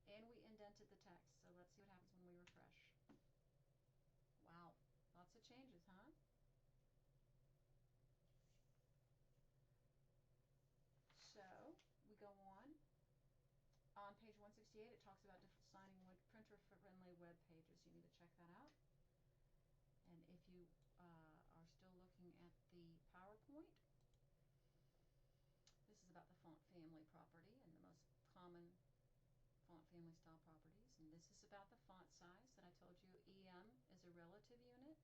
And we indented the text. So let's see what happens when we refresh. Wow, lots of changes, huh? So we go on. On page 168, it talks about designing printer-friendly web pages. You need to check that out. And if you are still looking at the PowerPoint, this is about the font family property and the most common font family style properties. And this is about the font size that I told you. EM is a relative unit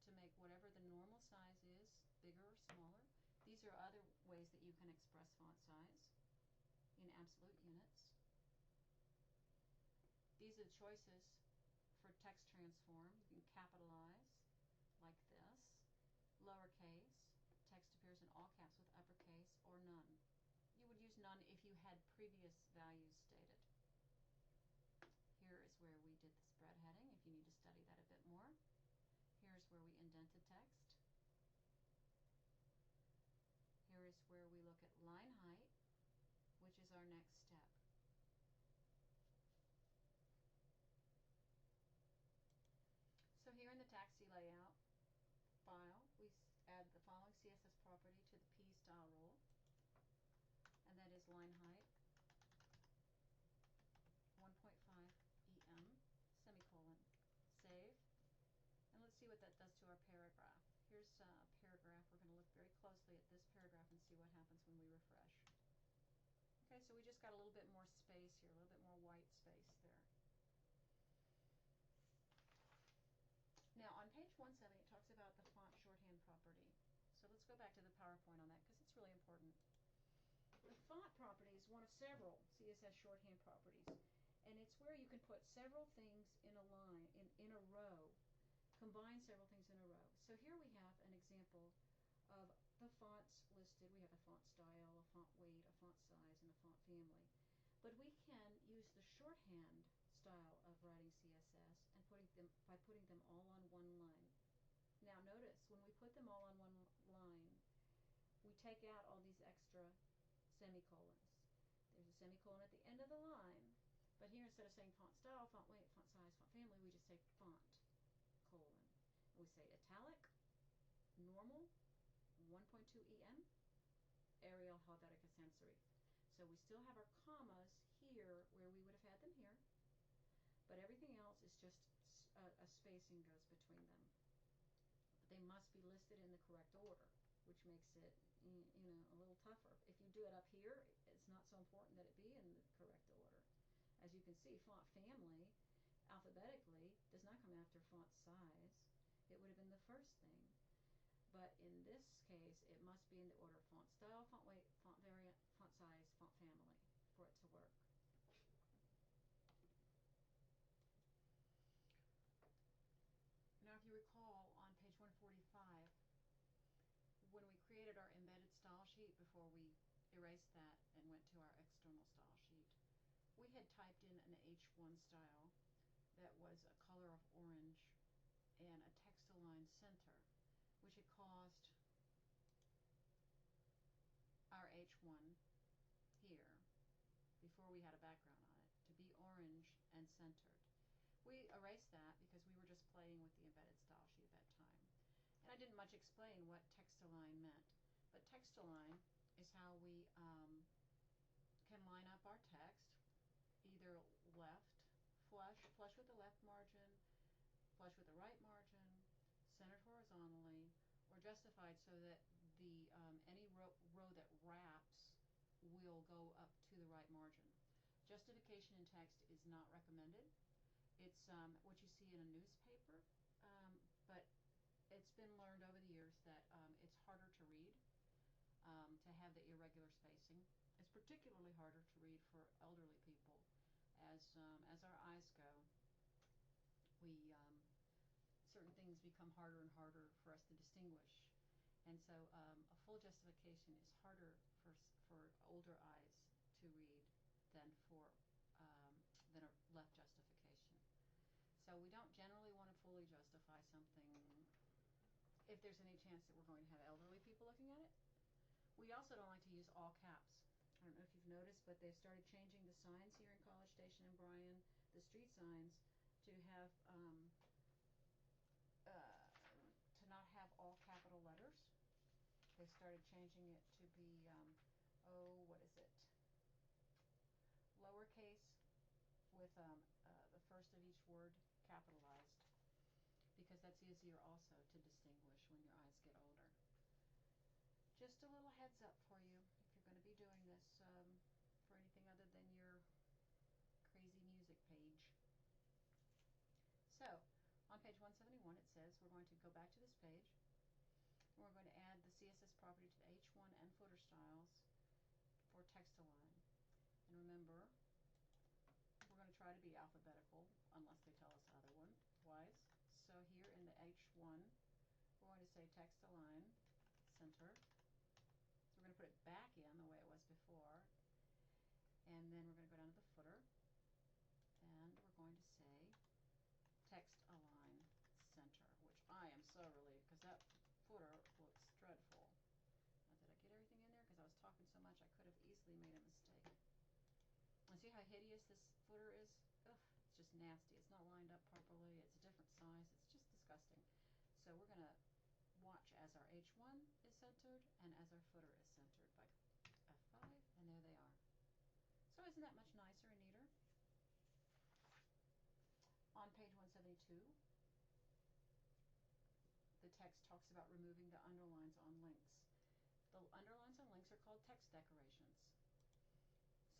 to make whatever the normal size is, bigger or smaller. These are other ways that you can express font size in absolute units. These are the choices for text transform. You can capitalize like this, lowercase, text appears in all caps with uppercase, or none. You would use none if you had previous values stated. Here is where we did the spread heading, if you need to study that a bit more. Here's where we indented text. Here is where we look at line height, which is our next step. So here in the taxi layout file, we add the following CSS property to the P style rule, and that is line height 1.5 EM, semicolon. Save. And let's see what that does to our paragraph. Here's a paragraph. We're going to look very closely at this paragraph and see what happens when we refresh. Okay, so we just got a little bit more space here, a little bit more white space there. Now on page 170 it talks about the font shorthand property. So let's go back to the PowerPoint on that because it's really important. The font property is one of several CSS shorthand properties, and it's where you can put several things in a line, in a row, combine several things in a row. So here we have an example of the fonts listed. We have a font style, a font weight, a font size, and a font family. But we can use the shorthand style of writing CSS and putting them all on one line. Now notice, when we put them all on one line, we take out all these extra semicolons. There's a semicolon at the end of the line, but here instead of saying font style, font weight, font size, font family, we just say font, colon. And we say italic, normal, 1.2 EM, Arial, Helvetica, Sans serif. So we still have our commas here where we would have had them here, but everything else is just a spacing goes between them. But they must be listed in the correct order, which makes it, you know, a little tougher. If you do it up here, it's not so important that it be in the correct order. As you can see, font family alphabetically does not come after font size. It would have been the first thing. But in this case, it must be in the order of font style, font weight, font variant, font size, font family for it to work. Now, if you recall, on page 145, when we created our embedded style sheet before we erased that and went to our external style sheet, we had typed in an H1 style that was a color of orange and a text-aligned center, which had caused our H1 here, before we had a background on it, to be orange and centered. We erased that because we were just playing with the embedded style sheet at that time. And I didn't much explain what text-align meant. But text-align is how we can line up our text, either left, flush with the left margin, flush with the right margin, centered horizontally, or justified so that the any row that wraps will go up to the right margin. Justification in text is not recommended. It's what you see in a newspaper, but it's been learned over the years that it's harder to read, to have the irregular spacing. It's particularly harder to read for elderly people. As our eyes go, we certain things become harder and harder for us to distinguish, and so a full justification is harder for older eyes to read than a left justification. So we don't generally want to fully justify something if there's any chance that we're going to have elderly people looking at it. We also don't like to use all caps. I don't know if you've noticed this, but they've started changing the signs here in College Station and Bryan, the street signs, to have to not have all capital letters. They started changing it to be what is it? Lowercase with the first of each word capitalized, because that's easier also to distinguish when your eyes get older. Just a little heads up for you if you're going to be doing this for anything other than your crazy music page. So on page 171 it says we're going to go back to this page and we're going to add the CSS property to the H1 and footer styles for text align. And remember, we're going to try to be alphabetical unless they tell us otherwise. So here in the H1 we're going to say text align center. So we're going to put it back in the way it was before, and then we're going to go down to the footer and we're going to say text align center, which I am so relieved because that footer looks dreadful. Now, did I get everything in there? Because I was talking so much I could have easily made a mistake. And see how hideous this footer is? Ugh, it's just nasty. It's not lined up properly. It's a different size. It's just disgusting. So we're going to watch as our H1 is centered and as our footer is centered by F5, and there they are. So isn't that much nicer and neater? On page 172, the text talks about removing the underlines on links. The underlines on links are called text decorations.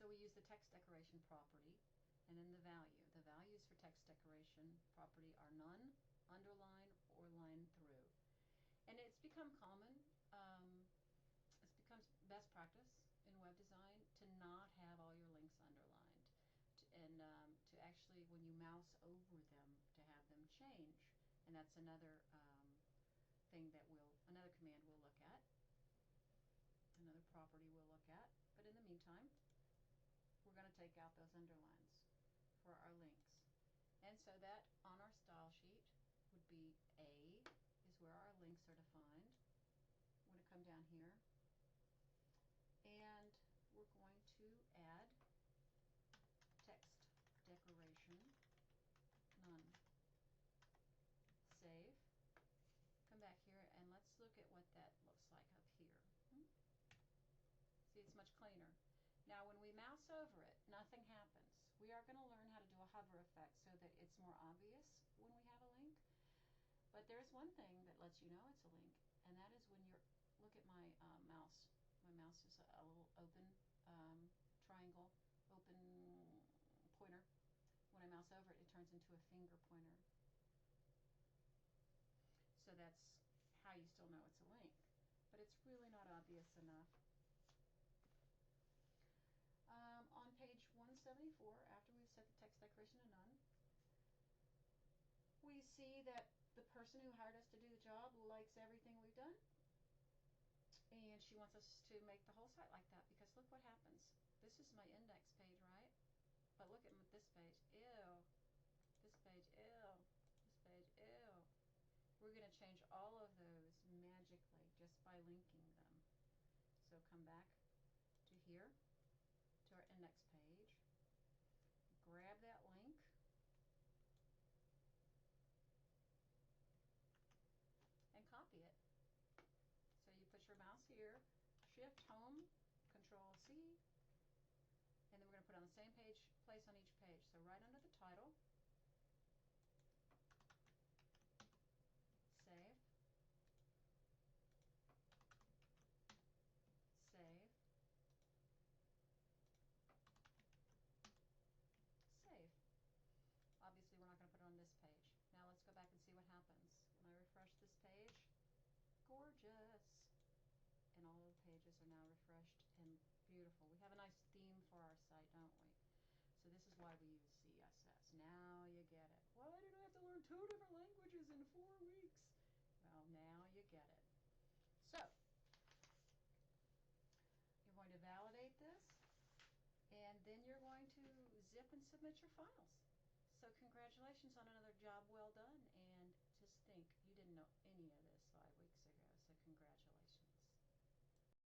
So we use the text decoration property and then the value. The values for text decoration property are none, underline, or line through. And it's become common, it's become best practice in web design to not have all your links underlined, and to actually, when you mouse over them, to have them change. And that's another thing that another command we'll look at, another property we'll look at. But in the meantime, we're going to take out those underlines for our links. And so that on our style sheet would be A is where our links are defined. I'm going to come down here and we're going to add text decoration none. Save. Come back here and let's look at what that looks like up here. See, it's much cleaner. Now when we mouse over it, nothing happens. We are going to learn how to do a hover effect so that it's more obvious when we have a link. But there's one thing that lets you know it's a link, and that is when you're, look at my mouse. My mouse is a little open triangle, open pointer. When I mouse over it, it turns into a finger pointer. So that's how you still know it's a link. But it's really not obvious enough. On page 174, after we've set the text decoration to none, we see that the person who hired us to do the job likes everything we've done, and she wants us to make the whole site like that, because look what happens. This is my index page, right? But look at this page. Ew. This page. Ew. This page. Ew. We're going to change all of those magically just by linking them. So come back to here, to our index page, grab that link, and copy it. So you put your mouse here, Shift Home, Control C, and then we're going to put it on the same place on each page. So right under the title, save, save, save. Obviously we're not going to put it on this page. Now let's go back and see what happens. When I refresh this page, gorgeous. And all of the pages are now refreshed and beautiful. We have a nice theme for our site, don't we? So this is why we use CSS. Now you get it. Why did I have to learn 2 different languages in 4 weeks? Well, now you get it. So you're going to validate this, and then you're going to zip and submit your files. So congratulations on another job well done.